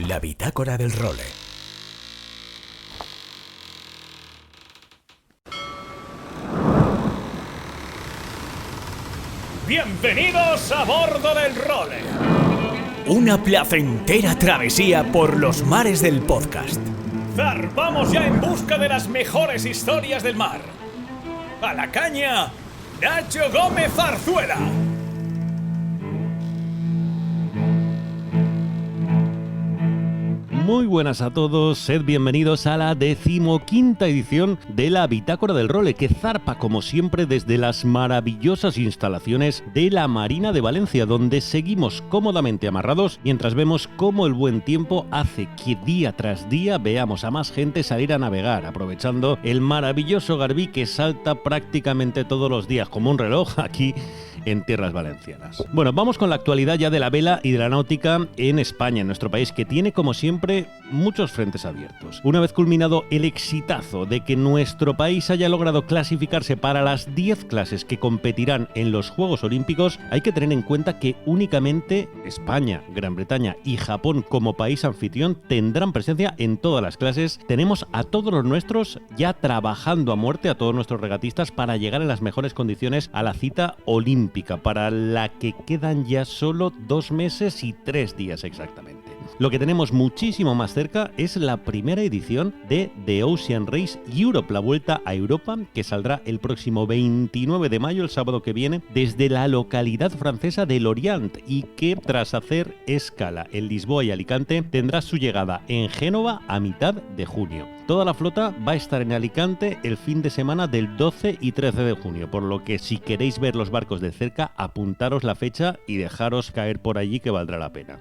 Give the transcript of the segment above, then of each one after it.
La bitácora del role. ¡Bienvenidos a bordo del role! Una placentera travesía por los mares del podcast. ¡Zarpamos ya en busca de las mejores historias del mar! ¡A la caña, Nacho Gómez Zarzuela! Muy buenas a todos, sed bienvenidos a la 15ª edición de la Bitácora del Role, que zarpa como siempre desde las maravillosas instalaciones de la Marina de Valencia, donde seguimos cómodamente amarrados mientras vemos cómo el buen tiempo hace que día tras día veamos a más gente salir a navegar, aprovechando el maravilloso Garbí que salta prácticamente todos los días como un reloj aquí en tierras valencianas. Bueno, vamos con la actualidad ya de la vela y de la náutica en España, en nuestro país, que tiene como siempre muchos frentes abiertos. Una vez culminado el exitazo de que nuestro país haya logrado clasificarse para las 10 clases que competirán en los Juegos Olímpicos, hay que tener en cuenta que únicamente España, Gran Bretaña y Japón como país anfitrión tendrán presencia en todas las clases. Tenemos a todos los nuestros ya trabajando a muerte, a todos nuestros regatistas, para llegar en las mejores condiciones a la cita olímpica, para la que quedan ya solo 2 meses y 3 días exactamente. Lo que tenemos muchísimo más cerca es la primera edición de The Ocean Race Europe, la Vuelta a Europa, que saldrá el próximo 29 de mayo, el sábado que viene, desde la localidad francesa de Lorient, y que tras hacer escala en Lisboa y Alicante tendrá su llegada en Génova a mitad de junio. Toda la flota va a estar en Alicante el fin de semana del 12 y 13 de junio, por lo que si queréis ver los barcos de cerca, apuntaros la fecha y dejaros caer por allí, que valdrá la pena.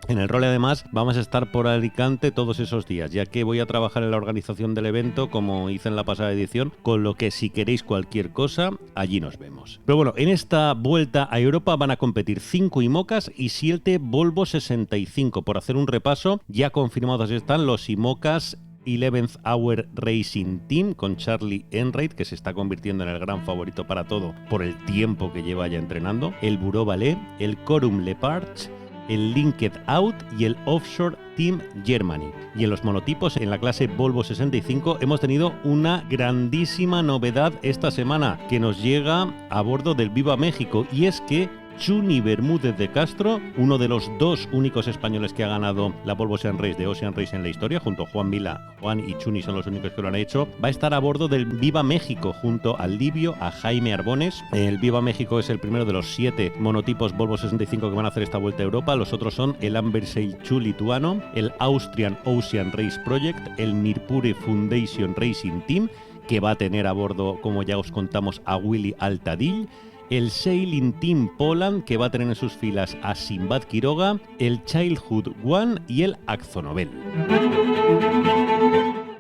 En el role, además, vamos a estar por Alicante todos esos días, ya que voy a trabajar en la organización del evento, como hice en la pasada edición, con lo que si queréis cualquier cosa, allí nos vemos. Pero bueno, en esta vuelta a Europa van a competir 5 IMOCAs y 7 Volvo 65. Por hacer un repaso, ya confirmados están los IMOCAs 11th Hour Racing Team con Charlie Enright, que se está convirtiendo en el gran favorito para todo por el tiempo que lleva ya entrenando, el Bureau Valet, el Corum Leparch, el Linked Out y el Offshore Team Germany. Y en los monotipos, en la clase Volvo 65, hemos tenido una grandísima novedad esta semana que nos llega a bordo del Viva México, y es que Chuni Bermúdez de Castro, uno de los 2 únicos españoles que ha ganado la Volvo Ocean Race de Ocean Race en la historia, junto a Juan Vila. Juan y Chuni son los únicos que lo han hecho. Va a estar a bordo del Viva México junto al Livio, a Jaime Arbones. El Viva México es el primero de los 7 monotipos Volvo 65 que van a hacer esta vuelta a Europa. Los otros son el Ambersail 2 lituano, el Austrian Ocean Race Project, el Mirpure Foundation Racing Team, que va a tener a bordo, como ya os contamos, a Willy Altadill, el Sailing Team Poland, que va a tener en sus filas a Simbad Quiroga, el Childhood One y el Akzo-Nobel.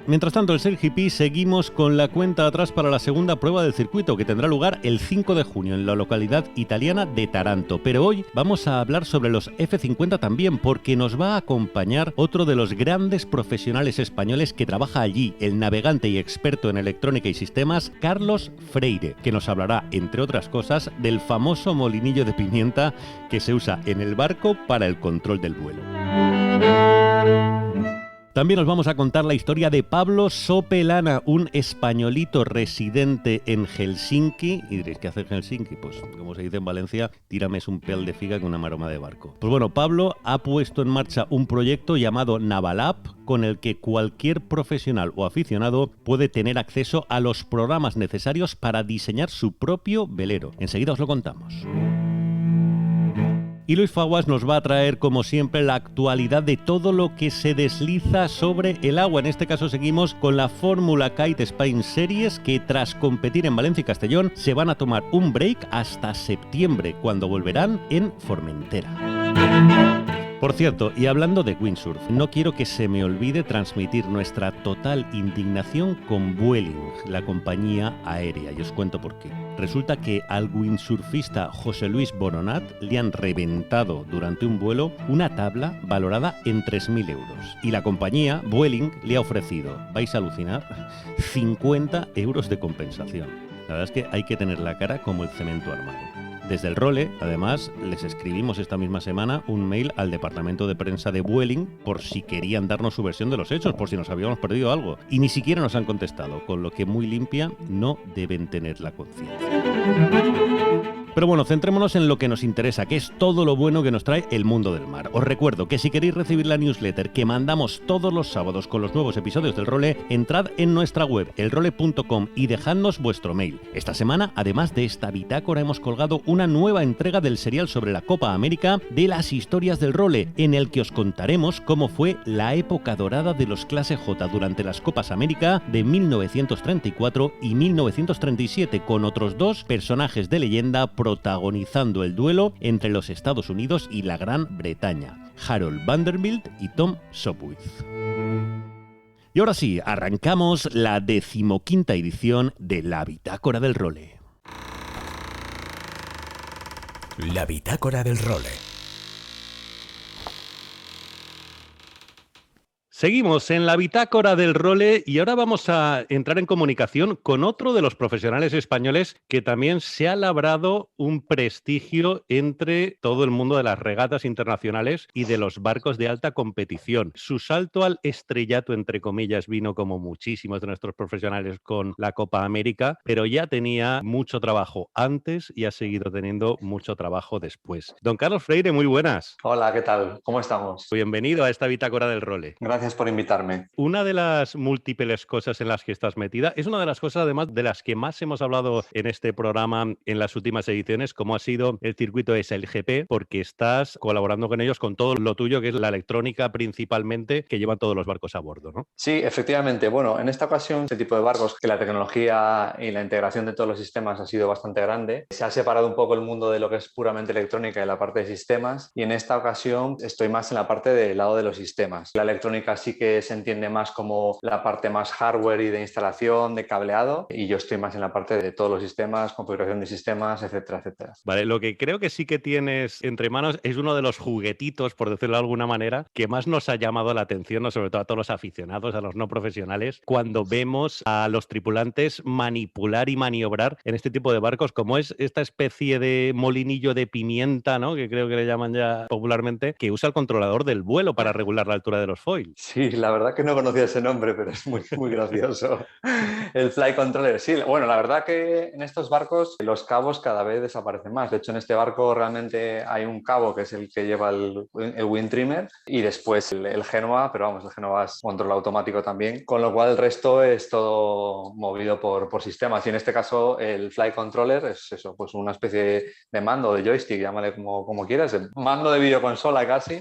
Mientras tanto, el SailGP seguimos con la cuenta atrás para la segunda prueba del circuito, que tendrá lugar el 5 de junio en la localidad italiana de Taranto. Pero hoy vamos a hablar sobre los F50 también, porque nos va a acompañar otro de los grandes profesionales españoles que trabaja allí, el navegante y experto en electrónica y sistemas, Carlos Freire, que nos hablará, entre otras cosas, del famoso molinillo de pimienta que se usa en el barco para el control del vuelo. También os vamos a contar la historia de Pablo Sopelana, un españolito residente en Helsinki. Y diréis, ¿qué hace en Helsinki? Pues, como se dice en Valencia, tírame un pel de figa con una maroma de barco. Pues bueno, Pablo ha puesto en marcha un proyecto llamado Navalab, con el que cualquier profesional o aficionado puede tener acceso a los programas necesarios para diseñar su propio velero. Enseguida os lo contamos. Y Luis Faguas nos va a traer, como siempre, la actualidad de todo lo que se desliza sobre el agua. En este caso seguimos con la Fórmula Kite Spain Series, que tras competir en Valencia y Castellón se van a tomar un break hasta septiembre, cuando volverán en Formentera. Por cierto, y hablando de windsurf, no quiero que se me olvide transmitir nuestra total indignación con Vueling, la compañía aérea, y os cuento por qué. Resulta que al windsurfista José Luis Boronat le han reventado durante un vuelo una tabla valorada en 3.000 euros. Y la compañía, Vueling, le ha ofrecido, vais a alucinar, 50 euros de compensación. La verdad es que hay que tener la cara como el cemento armado. Desde el Role, además, les escribimos esta misma semana un mail al departamento de prensa de Vueling por si querían darnos su versión de los hechos, por si nos habíamos perdido algo. Y ni siquiera nos han contestado, con lo que muy limpia no deben tener la conciencia. Pero bueno, centrémonos en lo que nos interesa, que es todo lo bueno que nos trae el mundo del mar. Os recuerdo que si queréis recibir la newsletter que mandamos todos los sábados con los nuevos episodios del Role, entrad en nuestra web, elrole.com, y dejadnos vuestro mail. Esta semana, además de esta bitácora, hemos colgado una nueva entrega del serial sobre la Copa América de las historias del Role, en el que os contaremos cómo fue la época dorada de los Clase J durante las Copas América de 1934 y 1937, con otros dos personajes de leyenda protagonizando el duelo entre los Estados Unidos y la Gran Bretaña, Harold Vanderbilt y Tom Sopwith. Y ahora sí, arrancamos la 15ª edición de la Bitácora del Role. La Bitácora del Role. Seguimos en la Bitácora del Role y ahora vamos a entrar en comunicación con otro de los profesionales españoles que también se ha labrado un prestigio entre todo el mundo de las regatas internacionales y de los barcos de alta competición. Su salto al estrellato, entre comillas, vino como muchísimos de nuestros profesionales con la Copa América, pero ya tenía mucho trabajo antes y ha seguido teniendo mucho trabajo después. Don Carlos Freire, muy buenas. Hola, ¿qué tal? ¿Cómo estamos? Bienvenido a esta Bitácora del Role. Gracias por invitarme. Una de las múltiples cosas en las que estás metida es una de las cosas, además, de las que más hemos hablado en este programa en las últimas ediciones, como ha sido el circuito SailGP, porque estás colaborando con ellos con todo lo tuyo, que es la electrónica principalmente, que llevan todos los barcos a bordo, ¿no? Sí, efectivamente. Bueno, en esta ocasión, este tipo de barcos, que la tecnología y la integración de todos los sistemas ha sido bastante grande, se ha separado un poco el mundo de lo que es puramente electrónica y la parte de sistemas, y en esta ocasión estoy más en la parte del lado de los sistemas. La electrónica sí que se entiende más como la parte más hardware y de instalación, de cableado, y yo estoy más en la parte de todos los sistemas, configuración de sistemas, etcétera, etcétera. Vale, lo que creo que sí que tienes entre manos es uno de los juguetitos, por decirlo de alguna manera, que más nos ha llamado la atención, ¿no? Sobre todo a todos los aficionados, a los no profesionales, cuando vemos a los tripulantes manipular y maniobrar en este tipo de barcos, como es esta especie de molinillo de pimienta, ¿no? Que creo que le llaman ya popularmente, que usa el controlador del vuelo para regular la altura de los foils. Sí, la verdad que no conocía ese nombre, pero es muy, muy gracioso. El Flight Controller, sí. Bueno, la verdad que en estos barcos los cabos cada vez desaparecen más. De hecho, en este barco realmente hay un cabo que es el que lleva el wind trimmer y después el Genoa, pero vamos, el Genoa es control automático también, con lo cual el resto es todo movido por sistemas. Y en este caso el Flight Controller es eso, pues una especie de mando, de joystick, llámale como quieras, el mando de videoconsola casi.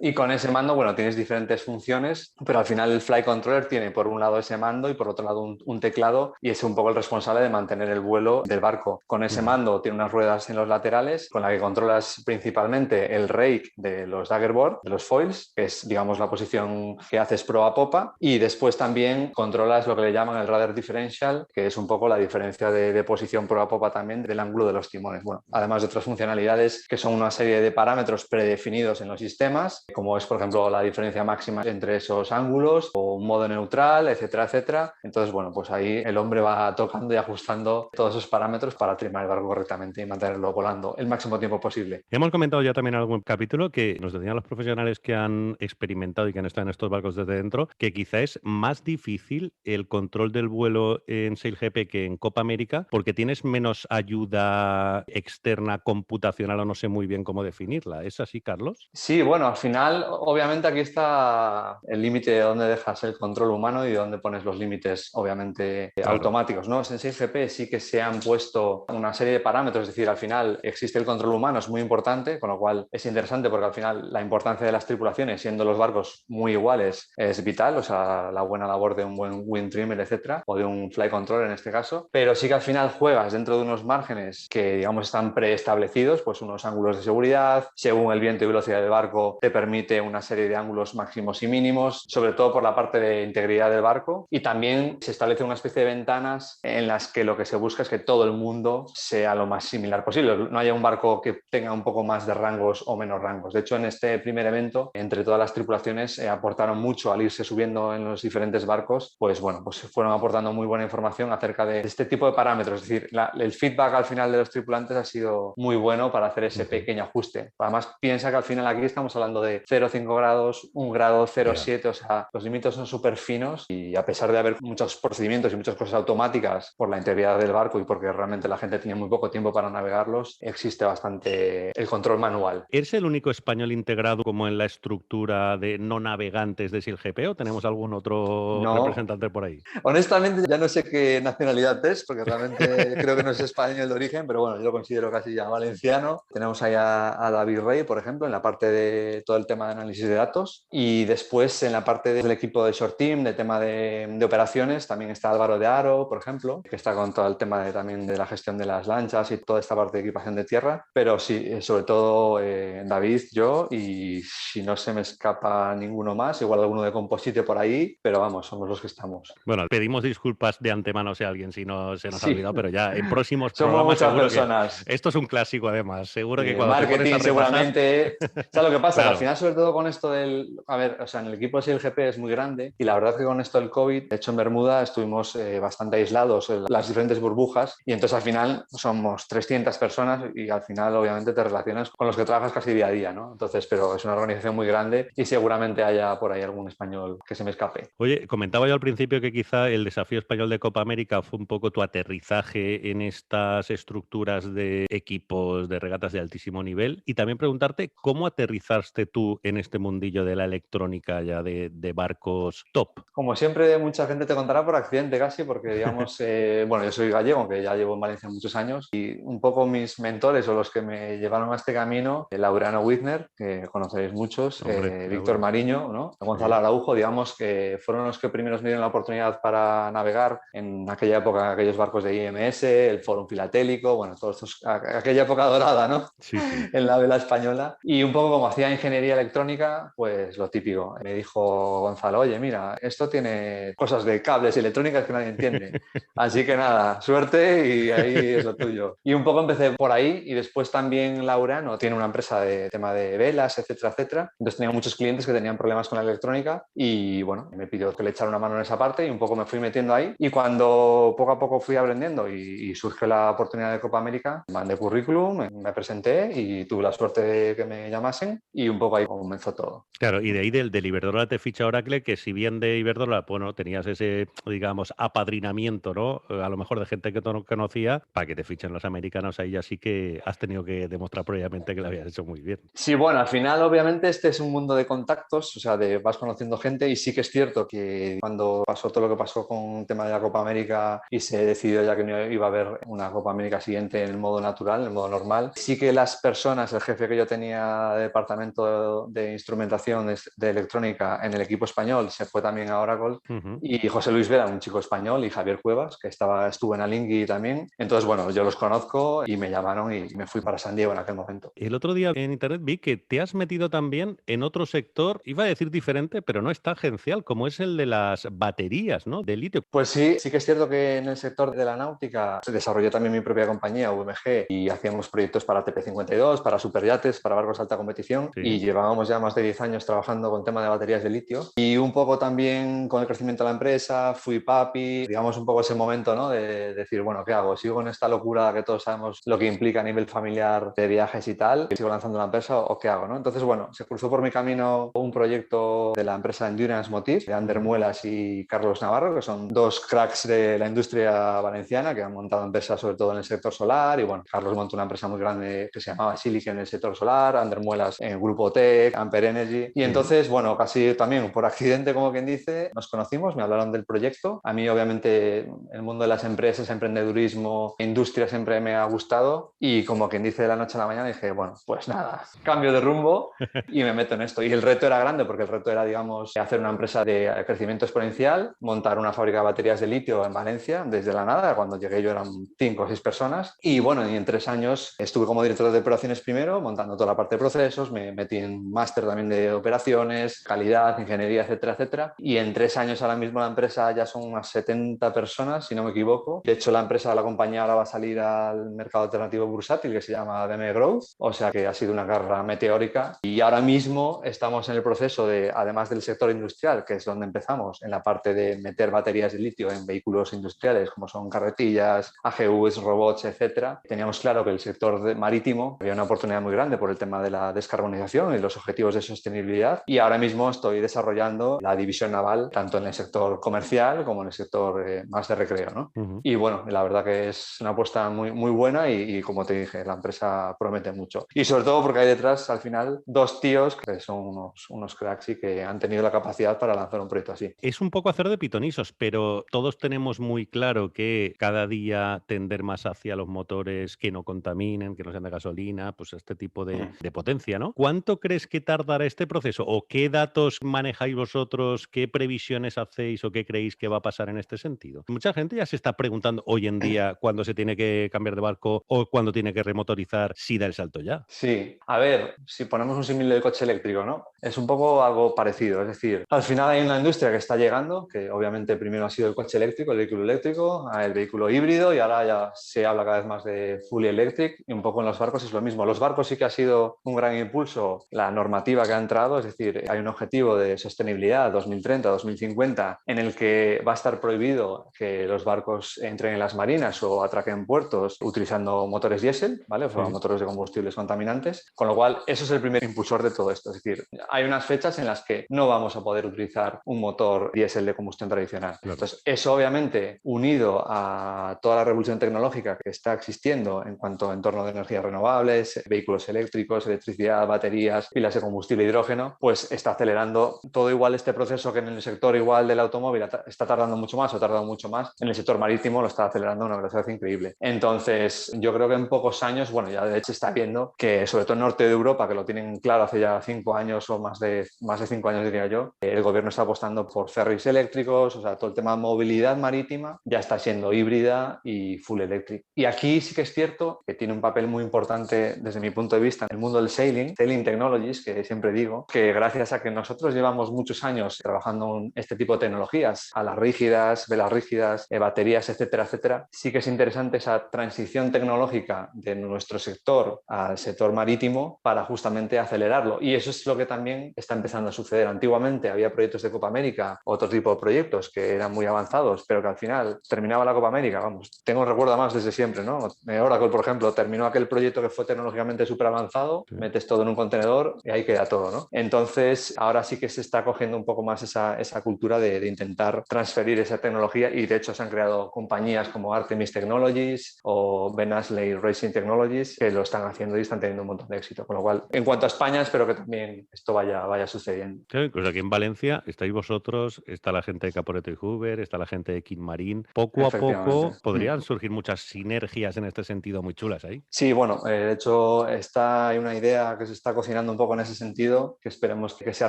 Y con ese mando, bueno, tienes diferentes funciones, pero al final el Flight Controller tiene por un lado ese mando y por otro lado un teclado, y es un poco el responsable de mantener el vuelo del barco. Con ese mando tiene unas ruedas en los laterales con la que controlas principalmente el rake de los daggerboard, de los foils, que es, digamos, la posición que haces proa a popa, y después también controlas lo que le llaman el rudder differential, que es un poco la diferencia de posición proa a popa también del ángulo de los timones. Bueno, además de otras funcionalidades que son una serie de parámetros predefinidos en los sistemas, como es, por ejemplo, la diferencia máxima entre esos ángulos o un modo neutral, etcétera, etcétera. Entonces, bueno, pues ahí el hombre va tocando y ajustando todos esos parámetros para trimar el barco correctamente y mantenerlo volando el máximo tiempo posible. Hemos comentado ya también en algún capítulo que nos decían los profesionales que han experimentado y que han estado en estos barcos desde dentro que quizá es más difícil el control del vuelo en SailGP que en Copa América porque tienes menos ayuda externa computacional o no sé muy bien cómo definirla. ¿Es así, Carlos? Sí, bueno, al final obviamente aquí está el límite de dónde dejas el control humano y de dónde pones los límites obviamente claro, automáticos, ¿no? En SailGP sí que se han puesto una serie de parámetros, es decir, al final existe el control humano, es muy importante, con lo cual es interesante porque al final la importancia de las tripulaciones, siendo los barcos muy iguales, es vital, o sea, la buena labor de un buen wind trimmer, etcétera, o de un flight controller en este caso, pero sí que al final juegas dentro de unos márgenes que, digamos, están preestablecidos, pues unos ángulos de seguridad, según el viento y velocidad del barco te permite una serie de ángulos máximos máximos y mínimos, sobre todo por la parte de integridad del barco, y también se establece una especie de ventanas en las que lo que se busca es que todo el mundo sea lo más similar posible, no haya un barco que tenga un poco más de rangos o menos rangos. De hecho, en este primer evento, entre todas las tripulaciones aportaron mucho al irse subiendo en los diferentes barcos, pues bueno, pues fueron aportando muy buena información acerca de este tipo de parámetros. Es decir, el feedback al final de los tripulantes ha sido muy bueno para hacer ese pequeño ajuste. Además, piensa que al final aquí estamos hablando de 0,5 grados, 1 grado, 0,7, o sea, los límites son súper finos y a pesar de haber muchos procedimientos y muchas cosas automáticas por la integridad del barco y porque realmente la gente tenía muy poco tiempo para navegarlos, existe bastante el control manual. ¿Eres el único español integrado como en la estructura de no navegantes de SILGP o tenemos algún otro representante por ahí? Honestamente ya no sé qué nacionalidad es, porque realmente creo que no es español de origen, pero bueno, yo lo considero casi ya valenciano. Tenemos ahí a David Rey, por ejemplo, en la parte de todo el tema de análisis de datos, y después en la parte del equipo de Short Team, de tema de operaciones, también está Álvaro de Aro, por ejemplo, que está con todo el tema también de la gestión de las lanchas y toda esta parte de equipación de tierra, pero sí, sobre todo David, yo, y si no se me escapa ninguno más, igual alguno de Composite por ahí, pero vamos, somos los que estamos. Bueno, pedimos disculpas de antemano si a alguien si no se nos ha olvidado, pero ya en próximos somos programas muchas seguro personas. que esto es un clásico además, seguro que cuando marketing te pones a seguramente, ¿sabes lo que pasa? Claro. Que al final sobre todo con esto del, a ver, o sea, en el equipo de SILGP es muy grande y la verdad que con esto del COVID, de hecho en Bermuda estuvimos bastante aislados en las diferentes burbujas y entonces al final somos 300 personas y al final obviamente te relacionas con los que trabajas casi día a día, ¿no? Entonces, pero es una organización muy grande y seguramente haya por ahí algún español que se me escape. Oye, comentaba yo al principio que quizá el desafío español de Copa América fue un poco tu aterrizaje en estas estructuras de equipos de regatas de altísimo nivel y también preguntarte cómo aterrizaste tú en este mundillo de la electrónica ya de barcos top. Como siempre, mucha gente te contará por accidente casi, porque digamos, bueno, yo soy gallego, aunque ya llevo en Valencia muchos años, y un poco mis mentores o los que me llevaron a este camino, Laureano Wigner, que conoceréis muchos, Víctor Mariño, ¿no? Gonzalo Araujo, digamos que fueron los que primeros me dieron la oportunidad para navegar en aquella época, aquellos barcos de IMS, el Fórum Filatélico, bueno, todos estos, aquella época dorada, ¿no? Sí, sí. En la vela española. Y un poco como hacía ingeniería electrónica, pues lo típico. Me dijo Gonzalo, oye, mira, esto tiene cosas de cables y electrónicas que nadie entiende. Así que nada, suerte y ahí es lo tuyo. Y un poco empecé por ahí y después también Laureano tiene una empresa de tema de velas, etcétera, etcétera. Entonces tenía muchos clientes que tenían problemas con la electrónica y bueno, me pidió que le echara una mano en esa parte y un poco me fui metiendo ahí. Y cuando poco a poco fui aprendiendo y surgió la oportunidad de Copa América, mandé currículum, me presenté y tuve la suerte de que me llamasen y un poco ahí comenzó todo. Claro, y de ahí del Iberdrola te ficha Oracle, que si bien de Iberdrola, bueno, tenías ese, digamos, apadrinamiento, ¿no? A lo mejor de gente que tú no conocía, para que te fichen los americanos ahí, así que has tenido que demostrar previamente que lo habías hecho muy bien. Sí, bueno, al final obviamente este es un mundo de contactos, o sea, vas conociendo gente y sí que es cierto que cuando pasó todo lo que pasó con el tema de la Copa América y se decidió ya que no iba a haber una Copa América siguiente en el modo natural, en el modo normal, sí que las personas, el jefe que yo tenía de departamento de instrumentación de electrónica en el equipo español se fue también a Oracle y José Luis Vera, un chico español, y Javier Cuevas, que estuvo en Alingui también. Entonces, bueno, yo los conozco y me llamaron y me fui para San Diego en aquel momento. El otro día en internet vi que te has metido también en otro sector, iba a decir diferente, pero no es tangencial, como es el de las baterías, ¿no? De litio. Pues sí, sí que es cierto que en el sector de la náutica desarrollé también mi propia compañía, UMG, y hacíamos proyectos para TP52, para superyates, para barcos de alta competición, y llevábamos ya más de 10 años trabajando con tema de baterías de litio. Y un poco también con el crecimiento de la empresa, fui papi, digamos un poco ese momento, ¿no? De decir, bueno, ¿qué hago? ¿Sigo en esta locura que todos sabemos lo que implica a nivel familiar de viajes y tal? ¿Sigo lanzando la empresa o qué hago, ¿no? Entonces, bueno, se cruzó por mi camino un proyecto de la empresa Endurance Motif, de Ander Muelas y Carlos Navarro, que son dos cracks de la industria valenciana que han montado empresas sobre todo en el sector solar. Y bueno, Carlos montó una empresa muy grande que se llamaba Silicon en el sector solar, Ander Muelas en Grupo Tech, Amper Energy. Y entonces, bueno, casi también por accidente, como quien dice, nos conocimos, me hablaron del proyecto. A mí, obviamente, el mundo de las empresas, emprendedurismo, industria siempre me ha gustado. Y como quien dice, de la noche a la mañana dije, bueno, pues nada, cambio de rumbo y me meto en esto. Y el reto era grande porque el reto era, digamos, hacer una empresa de crecimiento exponencial, montar una fábrica de baterías de litio en Valencia desde la nada. Cuando llegué yo eran 5 o 6 personas. Y bueno, y en 3 años estuve como director de operaciones primero, montando toda la parte de procesos, me metí en máster también de operaciones, inversiones, calidad, ingeniería, etcétera, etcétera. Y en 3 años ahora mismo la empresa ya son unas 70 personas, si no me equivoco. De hecho, la compañía ahora va a salir al mercado alternativo bursátil que se llama DM Growth, o sea que ha sido una carrera meteórica. Y ahora mismo estamos en el proceso de, además del sector industrial, que es donde empezamos, en la parte de meter baterías de litio en vehículos industriales, como son carretillas, AGVs, robots, etcétera. Teníamos claro que el sector marítimo había una oportunidad muy grande por el tema de la descarbonización y los objetivos de sostenibilidad. Y ahora mismo estoy desarrollando la división naval, tanto en el sector comercial como en el sector más de recreo, ¿no? Y bueno, la verdad que es una apuesta muy, muy buena y como te dije, la empresa promete mucho. Y sobre todo porque hay detrás, al final, 2 tíos que son unos cracks y que han tenido la capacidad para lanzar un proyecto así. Es un poco hacer de pitonisos, pero todos tenemos muy claro que cada día tender más hacia los motores que no contaminen, que no sean de gasolina, pues este tipo de potencia, ¿no? ¿Cuánto crees que tardará este proceso? ¿O qué datos manejáis vosotros? ¿Qué previsiones hacéis o qué creéis que va a pasar en este sentido? Mucha gente ya se está preguntando hoy en día cuándo se tiene que cambiar de barco o cuándo tiene que remotorizar, si da el salto ya. Sí, a ver, si ponemos un símil del coche eléctrico, ¿no? Es un poco algo parecido, es decir, al final hay una industria que está llegando, que obviamente primero ha sido el coche eléctrico, el vehículo eléctrico, el vehículo híbrido y ahora ya se habla cada vez más de fully electric y un poco en los barcos es lo mismo. Los barcos sí que ha sido un gran impulso la normativa que ha entrado, es decir, hay un objetivo de sostenibilidad 2030, 2050 en el que va a estar prohibido que los barcos entren en las marinas o atraquen puertos utilizando motores diésel, ¿vale? O sea, motores de combustibles contaminantes, con lo cual eso es el primer impulsor de todo esto, es decir, hay unas fechas en las que no vamos a poder utilizar un motor diésel de combustión tradicional. Claro. Entonces, eso obviamente unido a toda la revolución tecnológica que está existiendo en cuanto a entorno de energías renovables, vehículos eléctricos, electricidad, baterías, pilas de combustible, hidrógeno, pues está acelerando todo igual este proceso que en el sector igual del automóvil está tardando mucho más o ha tardado mucho más, en el sector marítimo lo está acelerando a una velocidad increíble. Entonces, yo creo que en pocos años, bueno, ya de hecho está viendo que sobre todo en el norte de Europa, que lo tienen claro hace ya 5 años o más de 5 años diría yo, el gobierno está apostando por ferries eléctricos, o sea, todo el tema de movilidad marítima ya está siendo híbrida y full electric. Y aquí sí que es cierto que tiene un papel muy importante desde mi punto de vista en el mundo del sailing technologies, que siempre digo, que gracias a que nosotros llevamos muchos años trabajando en este tipo de tecnologías, alas rígidas, velas rígidas, baterías, etcétera, etcétera, sí que es interesante esa transición tecnológica de nuestro sector al sector marítimo para justamente acelerarlo. Y eso es lo que también está empezando a suceder. Antiguamente había proyectos de Copa América, otro tipo de proyectos que eran muy avanzados, pero que al final terminaba la Copa América, vamos, tengo un recuerdo más desde siempre, ¿no? Oracle, por ejemplo, terminó aquel proyecto que fue tecnológicamente súper avanzado, metes todo en un contenedor y ahí queda todo, ¿no? Entonces, ahora sí que se está cogiendo un poco más esa cultura de intentar transferir esa tecnología y de hecho se han creado compañías como Artemis Technologies o Ben Ashley Racing Technologies que lo están haciendo y están teniendo un montón de éxito. Con lo cual, en cuanto a España, espero que también esto vaya sucediendo. Claro, incluso aquí en Valencia estáis vosotros, está la gente de Caporeto y Hoover, está la gente de Kinmarín. Poco a poco podrían surgir muchas sinergias en este sentido muy chulas ahí. Sí, bueno, de hecho hay una idea que se está cocinando un poco en ese sentido, que esperemos que sea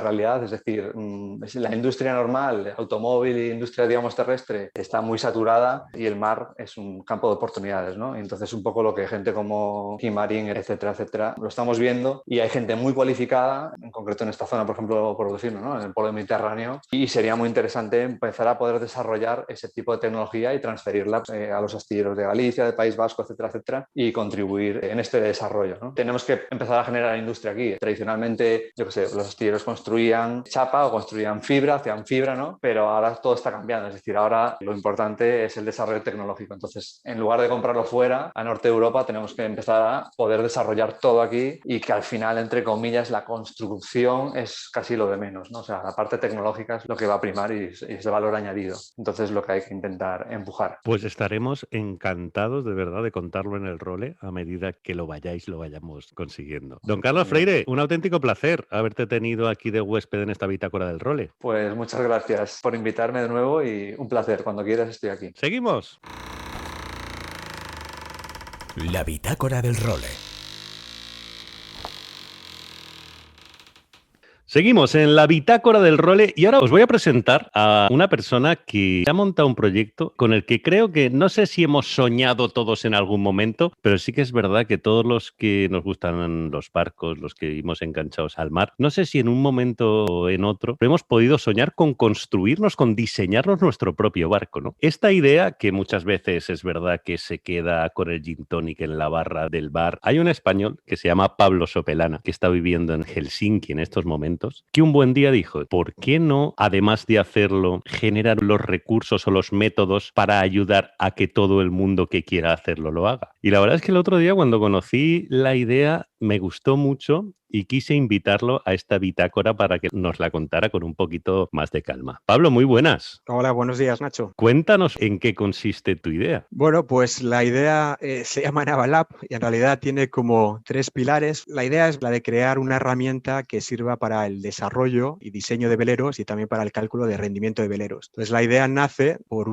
realidad. Es decir, la industria normal, automóvil e industria, digamos, terrestre, está muy saturada y el mar es un campo de oportunidades, ¿no? Entonces, un poco lo que gente como Kinmarín, etcétera, etcétera, lo estamos viendo y hay gente muy cualificada, en concreto en esta zona, por ejemplo, por decirlo, ¿no? En el polo mediterráneo, y sería muy interesante empezar a poder desarrollar ese tipo de tecnología y transferirla a los astilleros de Galicia, del País Vasco, etcétera, etcétera, y contribuir en este desarrollo, ¿no? Tenemos que empezar a generar industria aquí. Tradicionalmente, yo qué sé, los astilleros construían chapa o construían fibra, hacían fibra, ¿no? Pero ahora todo está cambiando, es decir, ahora lo importante es el desarrollo tecnológico. Entonces, en lugar de comprarlo fuera, a norte de Europa, tenemos que empezar a poder desarrollar todo aquí y que al final, entre comillas, la construcción es casi lo de menos, ¿no? O sea, la parte tecnológica es lo que va a primar y es el valor añadido. Entonces, lo que hay que intentar empujar. Pues estaremos encantados, de verdad, de contarlo en el Role a medida que lo vayamos consiguiendo. Don Carlos Freire, un auténtico placer haberte tenido aquí de huésped en esta bitácora del Role. Pues muchas gracias por invitarme de nuevo y un placer. Cuando quieras estoy aquí. ¡Seguimos! La bitácora del Role. Seguimos en la bitácora del Role y ahora os voy a presentar a una persona que ha montado un proyecto con el que creo que no sé si hemos soñado todos en algún momento, pero sí que es verdad que todos los que nos gustan los barcos, los que vivimos enganchados al mar, no sé si en un momento o en otro hemos podido soñar con construirnos, con diseñarnos nuestro propio barco, ¿no? Esta idea, que muchas veces es verdad que se queda con el gin tonic en la barra del bar, hay un español que se llama Pablo Sopelana, que está viviendo en Helsinki en estos momentos, que un buen día dijo, ¿por qué no, además de hacerlo, generar los recursos o los métodos para ayudar a que todo el mundo que quiera hacerlo lo haga? Y la verdad es que el otro día, cuando conocí la idea, me gustó mucho y quise invitarlo a esta bitácora para que nos la contara con un poquito más de calma. Pablo, muy buenas. Hola, buenos días, Nacho. Cuéntanos en qué consiste tu idea. Bueno, pues la idea se llama Navalab y en realidad tiene como 3 pilares. La idea es la de crear una herramienta que sirva para el desarrollo y diseño de veleros y también para el cálculo de rendimiento de veleros. Entonces la idea nace por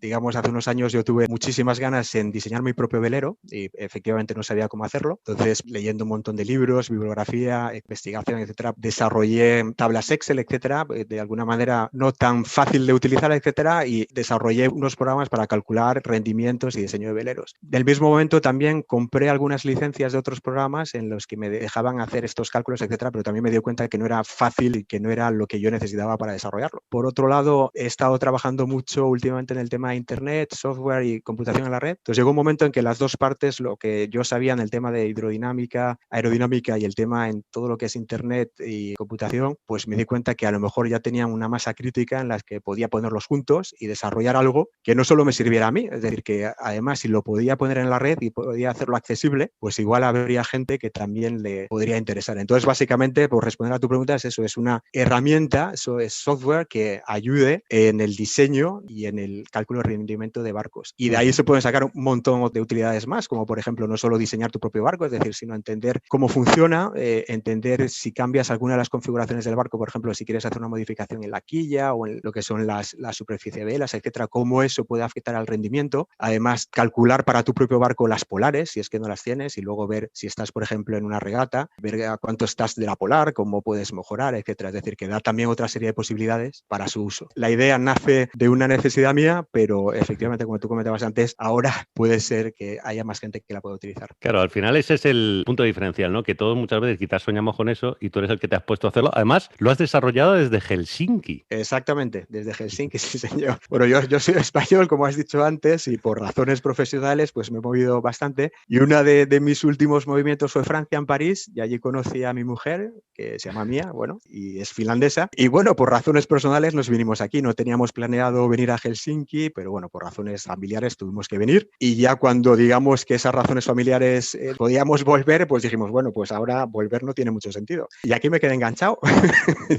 digamos, hace unos años yo tuve muchísimas ganas en diseñar mi propio velero y efectivamente no sabía cómo hacerlo. Entonces, leyendo un montón de libros, bibliografía, investigación, etcétera, desarrollé tablas Excel, etcétera, de alguna manera no tan fácil de utilizar, etcétera, y desarrollé unos programas para calcular rendimientos y diseño de veleros. Del mismo momento también compré algunas licencias de otros programas en los que me dejaban hacer estos cálculos, etcétera, pero también me di cuenta que no era fácil y que no era lo que yo necesitaba para desarrollarlo. Por otro lado, he estado trabajando mucho últimamente en el tema de Internet, software y computación en la red. Entonces llegó un momento en que las dos partes, lo que yo sabía en el tema de hidrodinámica, aerodinámica y el tema en todo lo que es Internet y computación, pues me di cuenta que a lo mejor ya tenían una masa crítica en la que podía ponerlos juntos y desarrollar algo que no solo me sirviera a mí, es decir, que además si lo podía poner en la red y podía hacerlo accesible, pues igual habría gente que también le podría interesar. Entonces, básicamente, por responder a tu pregunta, es eso, es una herramienta, eso es software que ayude en el diseño y en el cálculo de rendimiento de barcos. Y de ahí se pueden sacar un montón de utilidades más, como por ejemplo, no solo diseñar tu propio barco, es decir, sino entender cómo funciona, entender si cambias alguna de las configuraciones del barco, por ejemplo, si quieres hacer una modificación en la quilla o en lo que son la superficie de velas, etcétera, cómo eso puede afectar al rendimiento. Además, calcular para tu propio barco las polares, si es que no las tienes, y luego ver si estás, por ejemplo, en una regata, ver a cuánto estás de la polar, cómo puedes mejorar, etcétera. Es decir, que da también otra serie de posibilidades para su uso. La idea nace de una necesidad mía, pero efectivamente, como tú comentabas antes, ahora puede ser que haya más gente que la pueda utilizar. Claro, al final ese es el punto diferencial, ¿no? Que todos muchas veces quizás soñamos con eso y tú eres el que te has puesto a hacerlo. Además, lo has desarrollado desde Helsinki. Exactamente, desde Helsinki, sí, señor. Bueno, yo soy español, como has dicho antes, y por razones profesionales, pues me he movido bastante. Y una de mis últimos movimientos fue Francia, en París, y allí conocí a mi mujer, que se llama Mía, bueno, y es finlandesa. Y bueno, por razones personales nos vinimos aquí. No teníamos planeado venir a Helsinki, pero bueno, por razones familiares tuvimos que venir. Y ya cuando digamos que esas razones familiares podíamos volver, pues dijimos, bueno, pues ahora volver no tiene mucho sentido. Y aquí me quedé enganchado.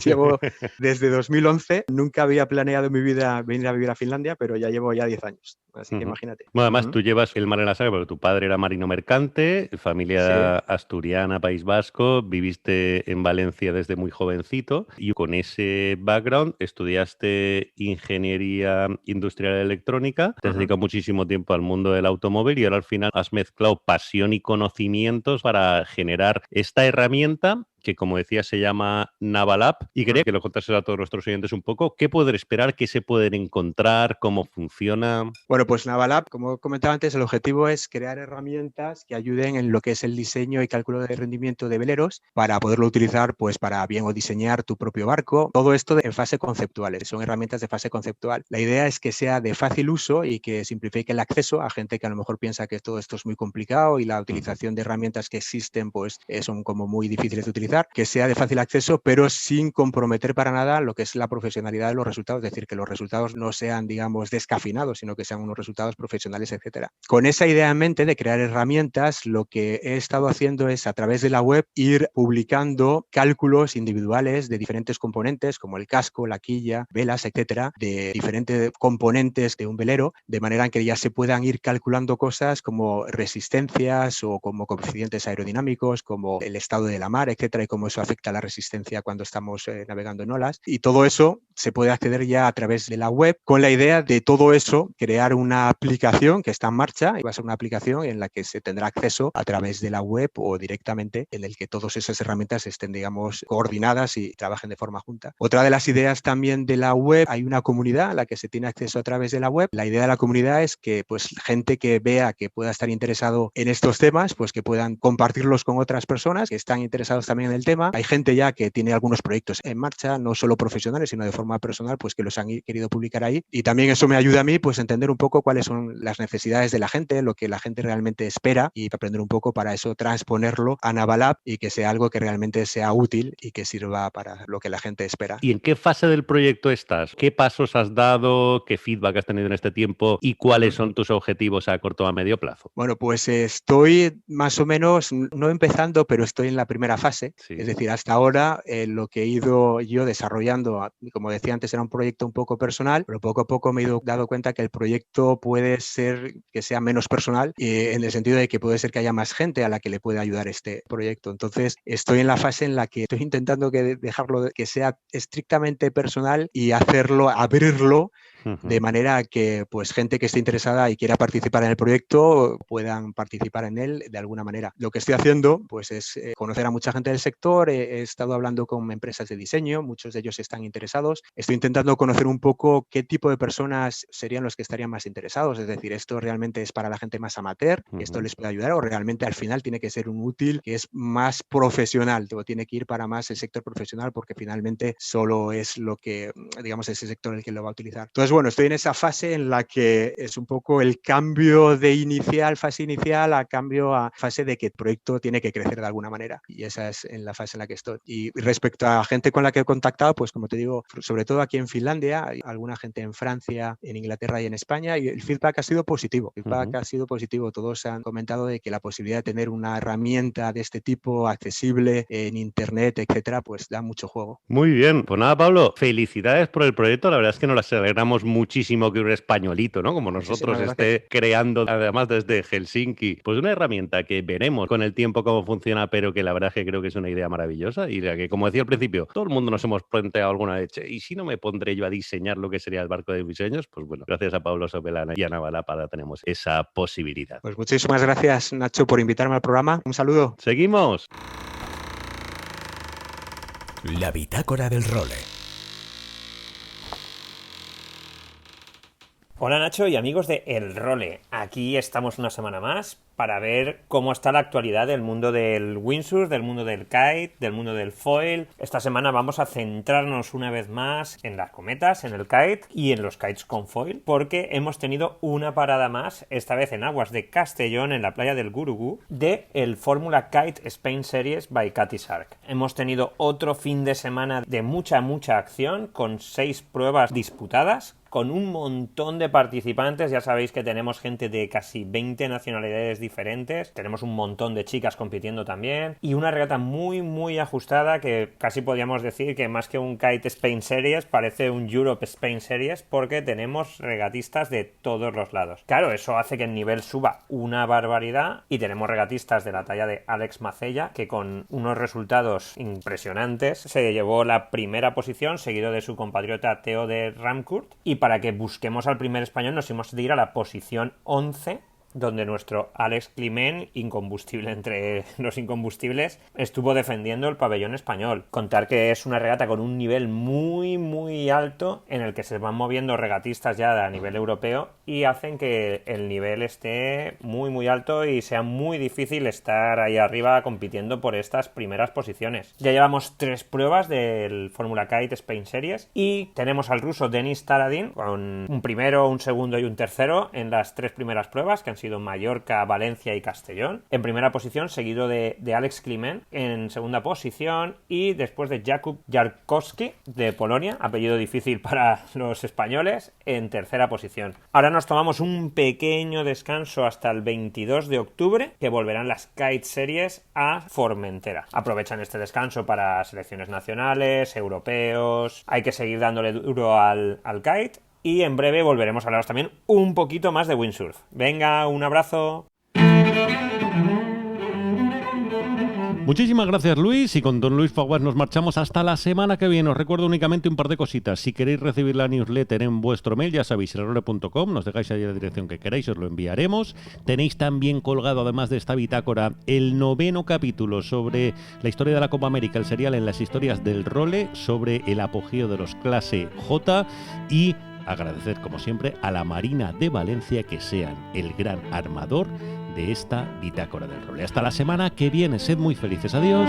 Llevo desde 2011, nunca había planeado en mi vida venir a vivir a Finlandia, pero ya llevo 10 años, así que imagínate. Bueno, además tú llevas el mar en la sangre porque tu padre era marino mercante, familia asturiana, País Vasco, viviste en Valencia desde muy jovencito y con ese background estudiaste ingeniería industrial electrónica, te has dedicado muchísimo tiempo al mundo del automóvil y ahora al final has mezclado pasión y conocimientos para generar esta herramienta que, como decía, se llama Navalab, y quería que lo contases a todos nuestros oyentes un poco. ¿Qué poder esperar? ¿Qué se pueden encontrar? ¿Cómo funciona? Bueno, pues Navalab, como comentaba antes, el objetivo es crear herramientas que ayuden en lo que es el diseño y cálculo de rendimiento de veleros para poderlo utilizar pues para bien o diseñar tu propio barco. Todo esto en fase conceptual, son herramientas de fase conceptual. La idea es que sea de fácil uso y que simplifique el acceso a gente que a lo mejor piensa que todo esto es muy complicado y la utilización de herramientas que existen pues son como muy difíciles de utilizar, que sea de fácil acceso, pero sin comprometer para nada lo que es la profesionalidad de los resultados, es decir, que los resultados no sean, digamos, descafinados, sino que sean unos resultados profesionales, etcétera. Con esa idea en mente de crear herramientas, lo que he estado haciendo es, a través de la web, ir publicando cálculos individuales de diferentes componentes, como el casco, la quilla, velas, etcétera, de diferentes componentes de un velero, de manera que ya se puedan ir calculando cosas como resistencias o como coeficientes aerodinámicos, como el estado de la mar, etcétera, y cómo eso afecta a la resistencia cuando estamos navegando en olas. Y todo eso se puede acceder ya a través de la web, con la idea de todo eso, crear una aplicación que está en marcha, y va a ser una aplicación en la que se tendrá acceso a través de la web o directamente, en el que todas esas herramientas estén, digamos, coordinadas y trabajen de forma junta. Otra de las ideas también de la web, hay una comunidad a la que se tiene acceso a través de la web. La idea de la comunidad es que pues gente que vea que pueda estar interesado en estos temas, pues que puedan compartirlos con otras personas que están interesados también en el tema. Hay gente ya que tiene algunos proyectos en marcha, no solo profesionales, sino de forma personal, pues que los han querido publicar ahí. Y también eso me ayuda a mí, pues, a entender un poco cuáles son las necesidades de la gente, lo que la gente realmente espera, y aprender un poco para eso transponerlo a Navalab y que sea algo que realmente sea útil y que sirva para lo que la gente espera. ¿Y en qué fase del proyecto estás? ¿Qué pasos has dado? ¿Qué feedback has tenido en este tiempo? ¿Y cuáles son tus objetivos a corto o a medio plazo? Bueno, pues estoy más o menos, no empezando, pero estoy en la primera fase. Sí. Es decir, hasta ahora lo que he ido yo desarrollando, como decía antes, era un proyecto un poco personal, pero poco a poco me he ido dando cuenta que el proyecto puede ser que sea menos personal, en el sentido de que puede ser que haya más gente a la que le pueda ayudar este proyecto. Entonces, estoy en la fase en la que estoy intentando dejarlo que sea estrictamente personal y abrirlo de manera que pues gente que esté interesada y quiera participar en el proyecto puedan participar en él de alguna manera. Lo que estoy haciendo pues es conocer a mucha gente del sector, he estado hablando con empresas de diseño, muchos de ellos están interesados, estoy intentando conocer un poco qué tipo de personas serían los que estarían más interesados, es decir, esto realmente es para la gente más amateur, que esto les puede ayudar, o realmente al final tiene que ser un útil que es más profesional, o tiene que ir para más el sector profesional porque finalmente solo es lo que, digamos, ese sector el que lo va a utilizar. Entonces, bueno, estoy en esa fase en la que es un poco el cambio de fase inicial a cambio a fase de que el proyecto tiene que crecer de alguna manera, y esa es en la fase en la que estoy. Y respecto a gente con la que he contactado, pues como te digo, sobre todo aquí en Finlandia, hay alguna gente en Francia, en Inglaterra y en España, y el feedback ha sido positivo. Todos han comentado de que la posibilidad de tener una herramienta de este tipo accesible en internet, etcétera, pues da mucho juego. Muy bien, pues nada, Pablo, felicidades por el proyecto. La verdad es que nos alegramos muchísimo que un españolito, ¿no?, como nosotros esté creando, además desde Helsinki, pues una herramienta que veremos con el tiempo cómo funciona, pero que la verdad es que creo que es una idea maravillosa y la que, como decía al principio, todo el mundo nos hemos planteado alguna vez, y si no me pondré yo a diseñar lo que sería el barco de diseños, pues bueno, gracias a Pablo Sopelana y a Navalab ahora tenemos esa posibilidad. Pues muchísimas gracias, Nacho, por invitarme al programa. Un saludo. Seguimos. La bitácora del role. Hola Nacho y amigos de El Role. Aquí estamos una semana más para ver cómo está la actualidad del mundo del windsurf, del mundo del kite, del mundo del foil. Esta semana vamos a centrarnos una vez más en las cometas, en el kite y en los kites con foil, porque hemos tenido una parada más, esta vez en aguas de Castellón, en la playa del Gurugú, de el Fórmula Kite Spain Series by Cathy Shark. Hemos tenido otro fin de semana de mucha acción, con 6 pruebas disputadas, con un montón de participantes. Ya sabéis que tenemos gente de casi 20 nacionalidades diferentes, tenemos un montón de chicas compitiendo también, y una regata muy ajustada, que casi podríamos decir que más que un Kite Spain Series parece un Europe Spain Series, porque tenemos regatistas de todos los lados. Claro, eso hace que el nivel suba una barbaridad, y tenemos regatistas de la talla de Alex Macella, que con unos resultados impresionantes se llevó la primera posición, seguido de su compatriota Theo de Ramcourt, y para que busquemos al primer español nos hemos de ir a la posición 11, donde nuestro Alex Climent, incombustible entre los incombustibles, estuvo defendiendo el pabellón español. Contar que es una regata con un nivel muy alto, en el que se van moviendo regatistas ya a nivel europeo y hacen que el nivel esté muy alto y sea muy difícil estar ahí arriba compitiendo por estas primeras posiciones. Ya llevamos 3 pruebas del Fórmula Kite Spain Series y tenemos al ruso Denis Taradin con un primero, un segundo y un tercero en las 3 primeras pruebas, que han sido Mallorca, Valencia y Castellón, en primera posición, seguido de Alex Climent en segunda posición, y después de Jakub Jarkowski de Polonia, apellido difícil para los españoles, en tercera posición. Ahora nos tomamos un pequeño descanso hasta el 22 de octubre, que volverán las Kite Series a Formentera. Aprovechan este descanso para selecciones nacionales, europeos, hay que seguir dándole duro al kite. Y en breve volveremos a hablaros también un poquito más de windsurf. Venga, un abrazo. Muchísimas gracias, Luis, y con don Luis Faguas nos marchamos hasta la semana que viene. Os recuerdo únicamente un par de cositas. Si queréis recibir la newsletter en vuestro mail, ya sabéis, elrole.com, nos dejáis ahí la dirección que queráis, os lo enviaremos. Tenéis también colgado, además de esta bitácora, el 9º capítulo sobre la historia de la Copa América, el serial en las historias del role, sobre el apogeo de los clase J, y agradecer, como siempre, a la Marina de Valencia que sean el gran armador de esta bitácora del role. Hasta la semana que viene, sed muy felices, adiós.